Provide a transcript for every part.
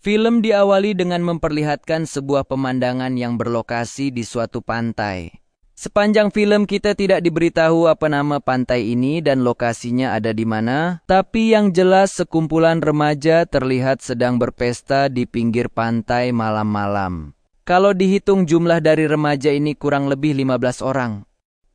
Film diawali dengan memperlihatkan sebuah pemandangan yang berlokasi di suatu pantai. Sepanjang film kita tidak diberitahu apa nama pantai ini dan lokasinya ada di mana, tapi yang jelas sekumpulan remaja terlihat sedang berpesta di pinggir pantai malam-malam. Kalau dihitung jumlah dari remaja ini kurang lebih 15 orang.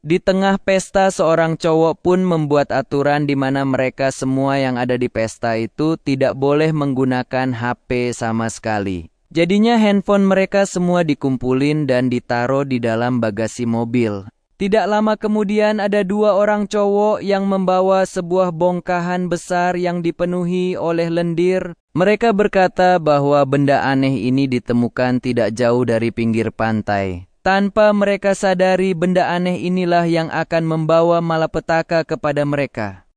Di tengah pesta seorang cowok pun membuat aturan di mana mereka semua yang ada di pesta itu tidak boleh menggunakan HP sama sekali. Jadinya handphone mereka semua dikumpulin dan ditaruh di dalam bagasi mobil. Tidak lama kemudian ada dua orang cowok yang membawa sebuah bongkahan besar yang dipenuhi oleh lendir. Mereka berkata bahwa benda aneh ini ditemukan tidak jauh dari pinggir pantai. Tanpa mereka sadari, benda aneh inilah yang akan membawa malapetaka kepada mereka.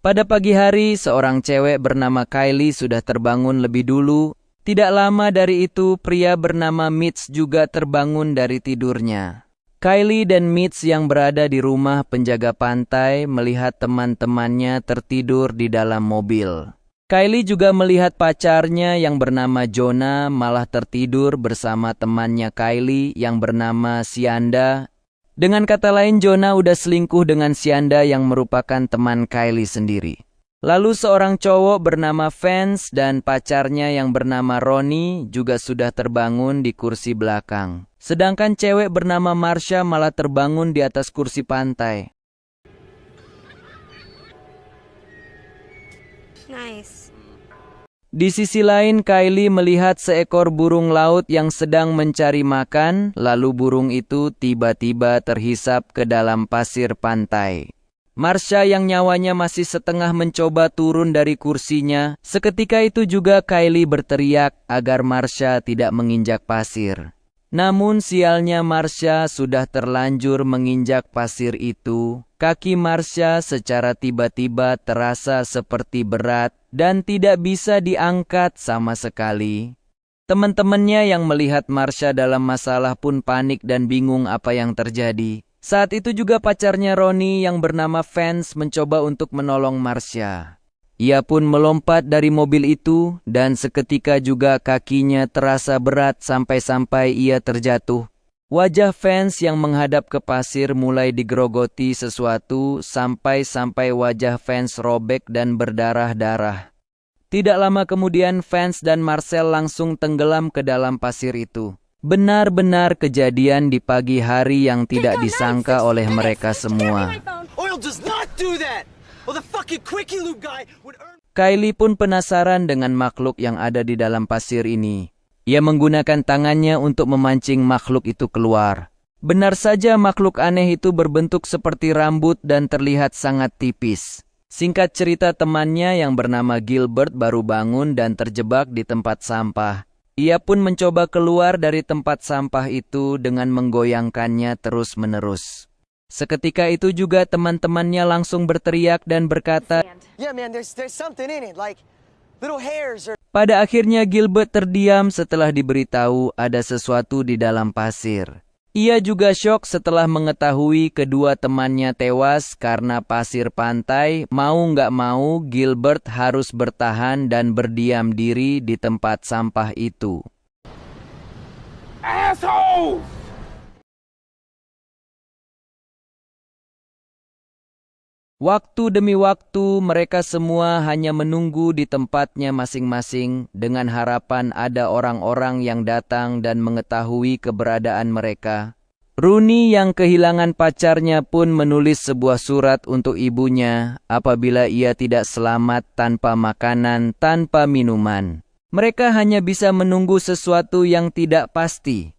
Pada pagi hari, seorang cewek bernama Kylie sudah terbangun lebih dulu. Tidak lama dari itu, pria bernama Mitch juga terbangun dari tidurnya. Kylie dan Mitch yang berada di rumah penjaga pantai melihat teman-temannya tertidur di dalam mobil. Kylie juga melihat pacarnya yang bernama Jonah malah tertidur bersama temannya Kylie yang bernama Sianda. Dengan kata lain, Jonah udah selingkuh dengan Sianda yang merupakan teman Kylie sendiri. Lalu seorang cowok bernama Vance dan pacarnya yang bernama Ronnie juga sudah terbangun di kursi belakang. Sedangkan cewek bernama Marsha malah terbangun di atas kursi pantai. Nice. Di sisi lain, Kylie melihat seekor burung laut yang sedang mencari makan, lalu burung itu tiba-tiba terhisap ke dalam pasir pantai. Marsha yang nyawanya masih setengah mencoba turun dari kursinya. Seketika itu juga Kylie berteriak agar Marsha tidak menginjak pasir. Namun sialnya Marsha sudah terlanjur menginjak pasir itu. Kaki Marsha secara tiba-tiba terasa seperti berat dan tidak bisa diangkat sama sekali. Teman-temannya yang melihat Marsha dalam masalah pun panik dan bingung apa yang terjadi. Saat itu juga pacarnya Ronnie yang bernama Vance mencoba untuk menolong Marsha. Ia pun melompat dari mobil itu dan seketika juga kakinya terasa berat sampai-sampai ia terjatuh. Wajah Vance yang menghadap ke pasir mulai digerogoti sesuatu sampai-sampai wajah Vance robek dan berdarah-darah. Tidak lama kemudian Vance dan Marcel langsung tenggelam ke dalam pasir itu. Benar-benar kejadian di pagi hari yang tidak disangka oleh mereka semua. Kylie pun penasaran dengan makhluk yang ada di dalam pasir ini. Ia menggunakan tangannya untuk memancing makhluk itu keluar. Benar saja makhluk aneh itu berbentuk seperti rambut dan terlihat sangat tipis. Singkat cerita, temannya yang bernama Gilbert baru bangun dan terjebak di tempat sampah. Ia pun mencoba keluar dari tempat sampah itu dengan menggoyangkannya terus-menerus. Seketika itu juga teman-temannya langsung berteriak dan berkata, Pada akhirnya Gilbert terdiam setelah diberitahu ada sesuatu di dalam pasir. Ia juga syok setelah mengetahui kedua temannya tewas karena pasir pantai. Mau nggak mau, Gilbert harus bertahan dan berdiam diri di tempat sampah itu. Asshole! Waktu demi waktu, mereka semua hanya menunggu di tempatnya masing-masing dengan harapan ada orang-orang yang datang dan mengetahui keberadaan mereka. Rooney yang kehilangan pacarnya pun menulis sebuah surat untuk ibunya apabila ia tidak selamat tanpa makanan, tanpa minuman. Mereka hanya bisa menunggu sesuatu yang tidak pasti.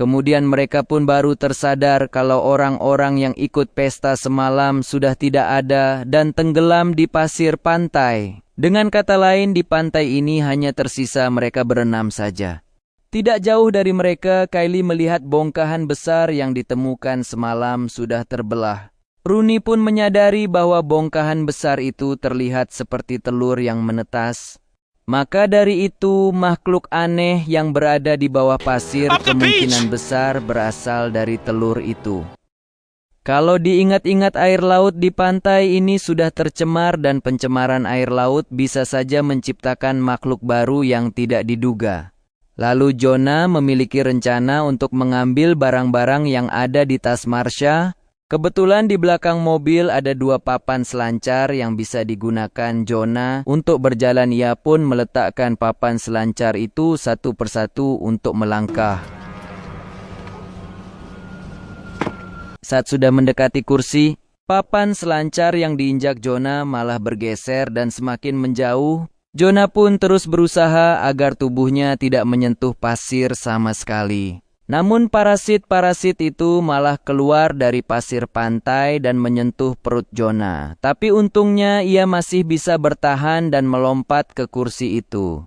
Kemudian mereka pun baru tersadar kalau orang-orang yang ikut pesta semalam sudah tidak ada dan tenggelam di pasir pantai. Dengan kata lain, di pantai ini hanya tersisa mereka berenam saja. Tidak jauh dari mereka, Kylie melihat bongkahan besar yang ditemukan semalam sudah terbelah. Rooney pun menyadari bahwa bongkahan besar itu terlihat seperti telur yang menetas. Maka dari itu, makhluk aneh yang berada di bawah pasir kemungkinan besar berasal dari telur itu. Kalau diingat-ingat, air laut di pantai ini sudah tercemar dan pencemaran air laut bisa saja menciptakan makhluk baru yang tidak diduga. Lalu Jonah memiliki rencana untuk mengambil barang-barang yang ada di tas Marsha. Kebetulan di belakang mobil ada 2 papan selancar yang bisa digunakan Jonah untuk berjalan. Ia pun meletakkan papan selancar itu satu persatu untuk melangkah. Saat sudah mendekati kursi, papan selancar yang diinjak Jonah malah bergeser dan semakin menjauh. Jonah pun terus berusaha agar tubuhnya tidak menyentuh pasir sama sekali. Namun parasit-parasit itu malah keluar dari pasir pantai dan menyentuh perut Jonah. Tapi untungnya ia masih bisa bertahan dan melompat ke kursi itu.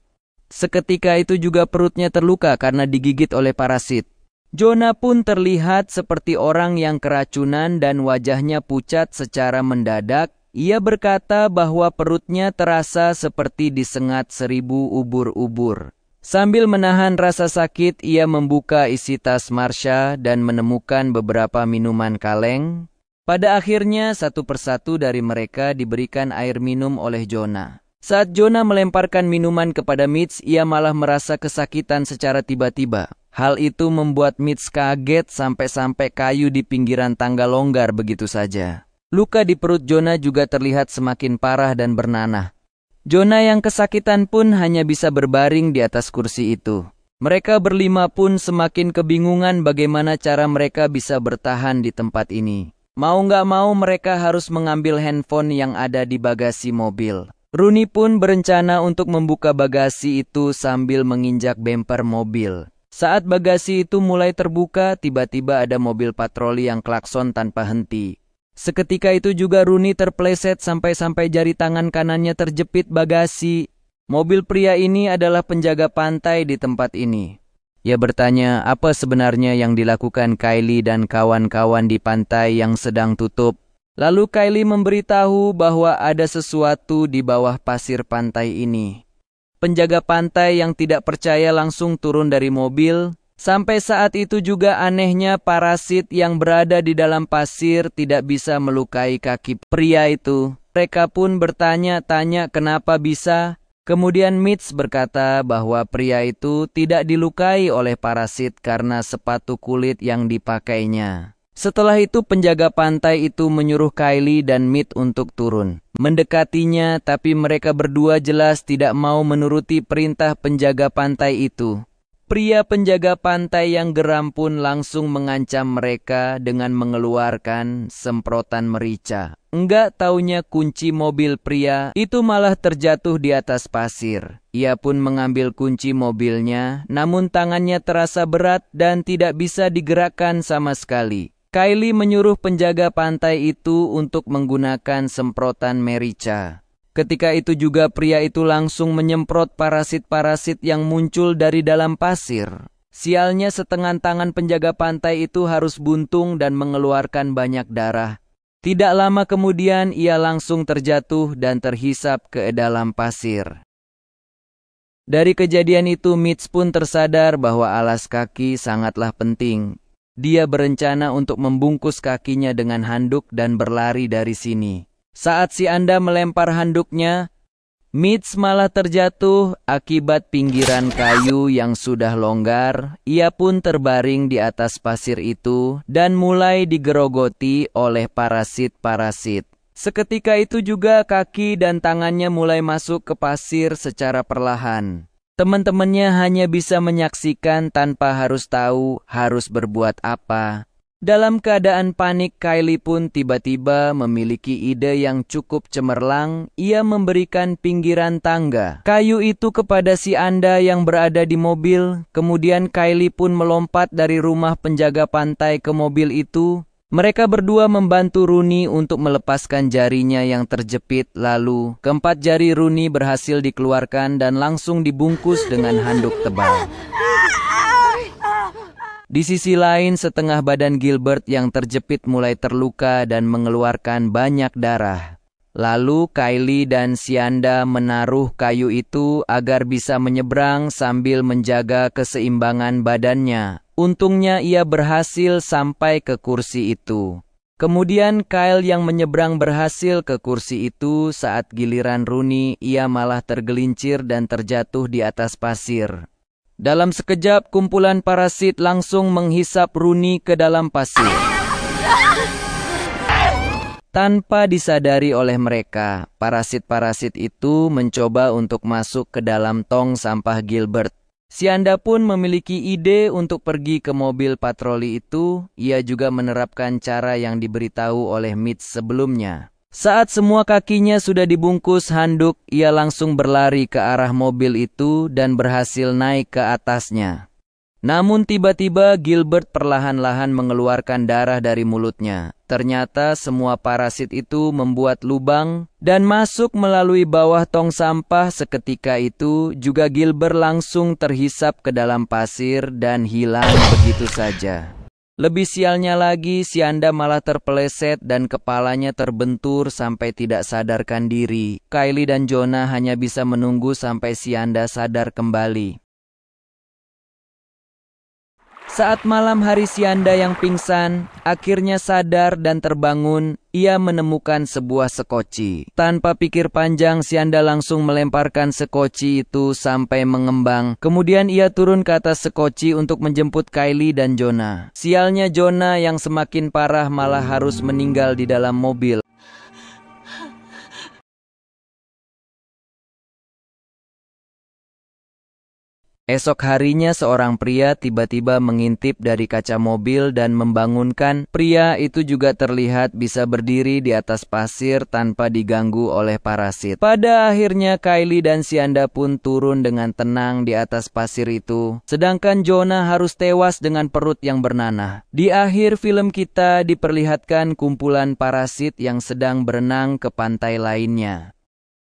Seketika itu juga perutnya terluka karena digigit oleh parasit. Jonah pun terlihat seperti orang yang keracunan dan wajahnya pucat secara mendadak. Ia berkata bahwa perutnya terasa seperti disengat 1000 ubur-ubur. Sambil menahan rasa sakit, ia membuka isi tas Marsha dan menemukan beberapa minuman kaleng. Pada akhirnya, satu persatu dari mereka diberikan air minum oleh Jonah. Saat Jonah melemparkan minuman kepada Mitch, ia malah merasa kesakitan secara tiba-tiba. Hal itu membuat Mitch kaget sampai-sampai kayu di pinggiran tangga longgar begitu saja. Luka di perut Jonah juga terlihat semakin parah dan bernanah. Jonah yang kesakitan pun hanya bisa berbaring di atas kursi itu. Mereka berlima pun semakin kebingungan bagaimana cara mereka bisa bertahan di tempat ini. Mau nggak mau mereka harus mengambil handphone yang ada di bagasi mobil. Rooney pun berencana untuk membuka bagasi itu sambil menginjak bemper mobil. Saat bagasi itu mulai terbuka, tiba-tiba ada mobil patroli yang klakson tanpa henti. Seketika itu juga Rooney terpleset sampai-sampai jari tangan kanannya terjepit bagasi. Mobil pria ini adalah penjaga pantai di tempat ini. Ia bertanya apa sebenarnya yang dilakukan Kylie dan kawan-kawan di pantai yang sedang tutup. Lalu Kylie memberitahu bahwa ada sesuatu di bawah pasir pantai ini. Penjaga pantai yang tidak percaya langsung turun dari mobil. Sampai saat itu juga anehnya parasit yang berada di dalam pasir tidak bisa melukai kaki pria itu. Mereka pun bertanya-tanya kenapa bisa. Kemudian Mitch berkata bahwa pria itu tidak dilukai oleh parasit karena sepatu kulit yang dipakainya. Setelah itu penjaga pantai itu menyuruh Kylie dan Mitch untuk turun. Mendekatinya, tapi mereka berdua jelas tidak mau menuruti perintah penjaga pantai itu. Pria penjaga pantai yang geram pun langsung mengancam mereka dengan mengeluarkan semprotan merica. Enggak taunya kunci mobil pria itu malah terjatuh di atas pasir. Ia pun mengambil kunci mobilnya, namun tangannya terasa berat dan tidak bisa digerakkan sama sekali. Kylie menyuruh penjaga pantai itu untuk menggunakan semprotan merica. Ketika itu juga pria itu langsung menyemprot parasit-parasit yang muncul dari dalam pasir. Sialnya setengah tangan penjaga pantai itu harus buntung dan mengeluarkan banyak darah. Tidak lama kemudian ia langsung terjatuh dan terhisap ke dalam pasir. Dari kejadian itu Mitch pun tersadar bahwa alas kaki sangatlah penting. Dia berencana untuk membungkus kakinya dengan handuk dan berlari dari sini. Saat si Anda melempar handuknya, Mitch malah terjatuh akibat pinggiran kayu yang sudah longgar. Ia pun terbaring di atas pasir itu dan mulai digerogoti oleh parasit-parasit. Seketika itu juga kaki dan tangannya mulai masuk ke pasir secara perlahan. Teman-temannya hanya bisa menyaksikan tanpa harus tahu harus berbuat apa. Dalam keadaan panik, Kylie pun tiba-tiba memiliki ide yang cukup cemerlang. Ia memberikan pinggiran tangga kayu itu kepada si Anda yang berada di mobil. Kemudian Kylie pun melompat dari rumah penjaga pantai ke mobil itu. Mereka berdua membantu Rooney untuk melepaskan jarinya yang terjepit. Lalu, keempat jari Rooney berhasil dikeluarkan dan langsung dibungkus dengan handuk tebal. Di sisi lain, setengah badan Gilbert yang terjepit mulai terluka dan mengeluarkan banyak darah. Lalu Kylie dan Sianda menaruh kayu itu agar bisa menyeberang sambil menjaga keseimbangan badannya. Untungnya ia berhasil sampai ke kursi itu. Kemudian Kyle yang menyeberang berhasil ke kursi itu. Saat giliran Rooney, ia malah tergelincir dan terjatuh di atas pasir. Dalam sekejap, kumpulan parasit langsung menghisap Rooney ke dalam pasir. Tanpa disadari oleh mereka, parasit-parasit itu mencoba untuk masuk ke dalam tong sampah Gilbert. Sianda pun memiliki ide untuk pergi ke mobil patroli itu. Ia juga menerapkan cara yang diberitahu oleh Mitch sebelumnya. Saat semua kakinya sudah dibungkus handuk, ia langsung berlari ke arah mobil itu dan berhasil naik ke atasnya. Namun tiba-tiba Gilbert perlahan-lahan mengeluarkan darah dari mulutnya. Ternyata semua parasit itu membuat lubang dan masuk melalui bawah tong sampah. Seketika itu juga Gilbert langsung terhisap ke dalam pasir dan hilang begitu saja. Lebih sialnya lagi, Sianda malah terpeleset dan kepalanya terbentur sampai tidak sadarkan diri. Kylie dan Jonah hanya bisa menunggu sampai Sianda sadar kembali. Saat malam hari, Sianda yang pingsan akhirnya sadar dan terbangun. Ia menemukan sebuah sekoci. Tanpa pikir panjang, Sianda langsung melemparkan sekoci itu sampai mengembang. Kemudian ia turun ke atas sekoci untuk menjemput Kylie dan Jonah. Sialnya Jonah yang semakin parah malah harus meninggal di dalam mobil. Esok harinya seorang pria tiba-tiba mengintip dari kaca mobil dan membangunkan. Pria itu juga terlihat bisa berdiri di atas pasir tanpa diganggu oleh parasit. Pada akhirnya Kylie dan Sianda pun turun dengan tenang di atas pasir itu. Sedangkan Jonah harus tewas dengan perut yang bernanah. Di akhir film kita diperlihatkan kumpulan parasit yang sedang berenang ke pantai lainnya.